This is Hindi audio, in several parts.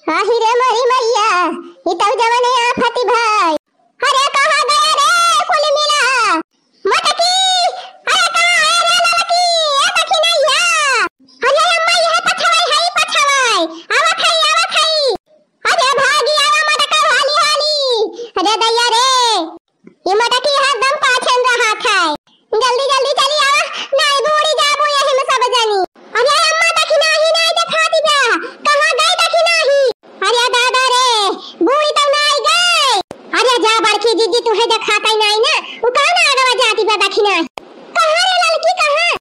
आही रे मरी मैया ई तब जवने आफती भाई। अरे कहां गया रे कुल मिला मटकी। अरे कहां है रे लड़की ए देखी नैया। अरे अम्मा ये पछवाई है पछवाई आवत है। अरे भागी आवा मटका हाली हाली। अरे दैया रे ये मटकी एकदम पाछन रहा था। जल्दी जल्दी चली आवा नहीं बूढ़ी जाबू यही में सब जानी। अरे अम्मा देखी नहीं दिखाती बा कहां गई देखी नहीं। अरे दादा रे बूढ़ी तो नहीं गई। अरे जा बड़की दीदी तुहे दिखाता ही नहीं ना वो कहां आगवा जाती बा देखी नहीं। कहां रे लड़की कहां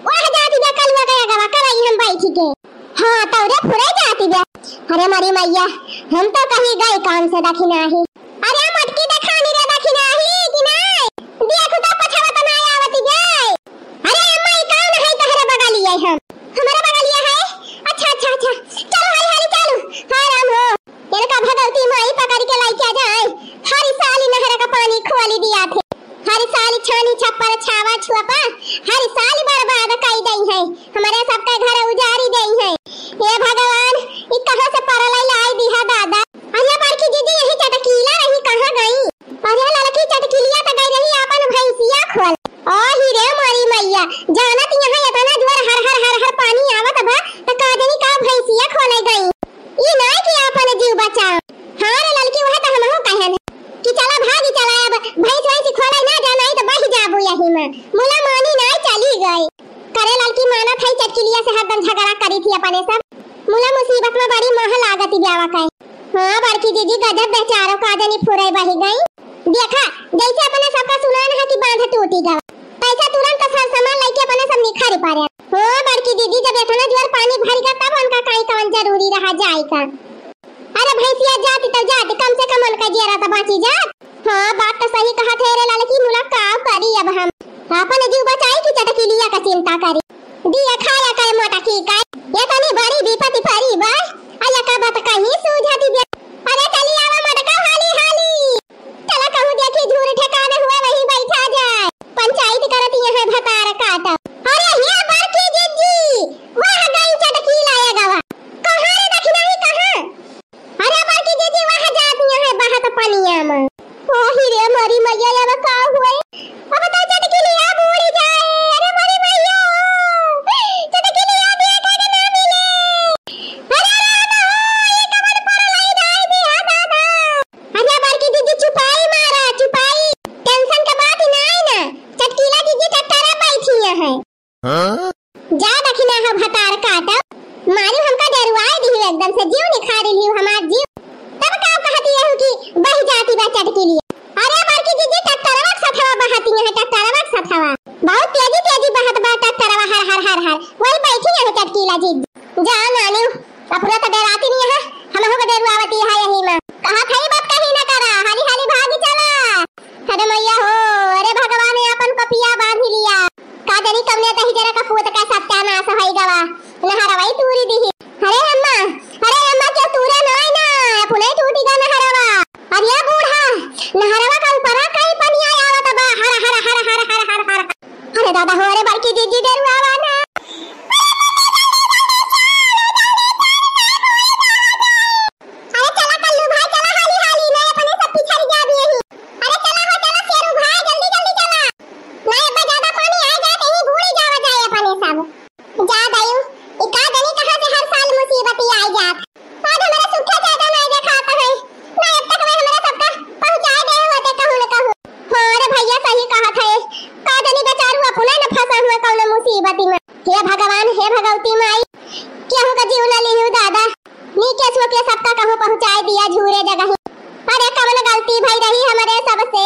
वहां जाती बा कलवा गया गवा कराई हम बैठी के। हां तो रे फुरे जाती बा। अरे मरी मैया हम तो कहीं गए काम से देखी नहीं। अरे मटकी दिखानी रे देखी नहीं कि नहीं देख तो पछवा तो नहीं आवती गई। अरे अम्मा ई कौन है तहरे बगलिया हम हमारा बगलिया है। अच्छा चलो हाली हाली चलो हां राम हो इनका भगवती माई पकड़ के लेके जाए। हरी साली नहर का पानी खोली दिया थे। हरी साली छानी छप्पर छावा छुपा हरी साली बर्बाद कर गई है हमारे सबका घर उजाड़ी गई है। ये भगवान ई कहां से परलाई लाई दिया दादा। अरे बड़की दीदी यही चटकीला रही कहां गई। अरे लड़की चटकीलिया तो गई रही अपन भैंसिया खोल। ओ हीरे मारी मैया जानत यहां इतना जोर हर पानी आवत बा त काजनी का भैंसिया खोले गई। ई नहीं कि अपन जीव बचाओ। हां रे लड़की वह त हमहु कहन कि चला भागी चला अब भैंस वैसी खोले ना जाना तो बह जाबू यही में मुला मानी नहीं चली गई। करे लड़की माना था चटकीलिया से हरदम झगड़ा करी थी अपने सब मुला मुसीबत में बड़ी मह लागती ब्यावा का। हां बड़की दीदी गजब बेचारो काजनी फुरे बह गई। देखा जैसे अपने सबका सुनान है कि बांध टूटी गवा पैसा तुरंत सब सामान लेके अपने सब निखर पारे। हो बड़की दीदी जब इतना जोर पानी भर गया तब उनका कहीं कौन जरूरी रहा जाए का। अरे भैंसिया जाती तो जाती कम से कम उनका जेरा तो बाची जात। हां बात तो सही कहा थे रे लड़की मुला का करी अब हम अपन जीव बचाई की चटकीलिया का चिंता करी। दिया खाया का मटकी का ये तनी बड़ी विपत्ति परी बा आया का बात कहीं सूझाती दे। अरे चली आवा मटका हाली हाली चला कहूं देखी झूर ठिकाने हुए वहीं बैठा जाए पंचायत करती है भतार काटा। अरे ये बड़की दीदी वहां गई चटकीला आया गवा कहां रे देखी नहीं कहां। अरे बड़की दीदी वहां जाती है बहत पनिया में। ओ हीरे मरी मैया अब का हुए अब तो चटकीलिया बूढ़ी जाए। अरे मरी मैया चटकीलिया देखा के ना मिले। अरे राम हो ये कमर पर लाई दाई दिया दादा। अरे बड़की दीदी चुपाई मारा चुपाई टेंशन के बात ही नहीं ना चटकीला दीदी टटरा बैठी है। जा देखी ना भतार काटा मारी हमका डरवाई दी एकदम से जीव निखारी ली हमार जीव तब का कहती है कि बह जाती बा चटकीलिया। अरे बड़की दीदी टटरवा सथवा बहती है टटरवा सथवा बहुत तेजी बहत बा टटरवा हर वही बैठी है चटकीला दीदी। जा नानी अपना तो डराती नहीं है हम हो डरवावती है यही में कहा थई बात कहीं ना करा हाली हाली भागी चला। अरे मैया हो अरे भगवान ने अपन कपिया बांध लिया कादरी कमने तही जरा का पूत का सत्यानाश होई गवा नहरवाई तूरी दी। अरे अम्मा क्या तूरा नहीं ना पुणे टूटी गा नहरवा। अरे बूढ़ा नहरवा का ऊपर कई पनिया आवत बा हर। अरे दादा हो अरे बड़की दीदी डरवावा ना। अरे चला कल्लू भाई चला हाली हाली मैं अपने सब पिछड़ जा भी यही। अरे चला हो चला शेरू भाई जल्दी जल्दी चला नहीं अब ज्यादा पानी आ जाए कहीं भूल जावा जाए अपने सब। जा दयू इका गनी कहां से हर साल मुसीबत ही आ जात। आज हमारा सूखा ज्यादा नहीं दिखाता है ना अब तक वे हमारा सबका पहुंचा गए होते कहूं न कहूं। हां रे भैया सही कहा था का गनी बेचारू अपने न फंसा हुआ कौन मुसीबत में। हे भगवान हे भगवती माई केहू का जीव न लियो दादा नीके सुके सबका कहूं पहुंचा दिया झूरे जगह। अरे कवन गलती भई रही हमारे सबसे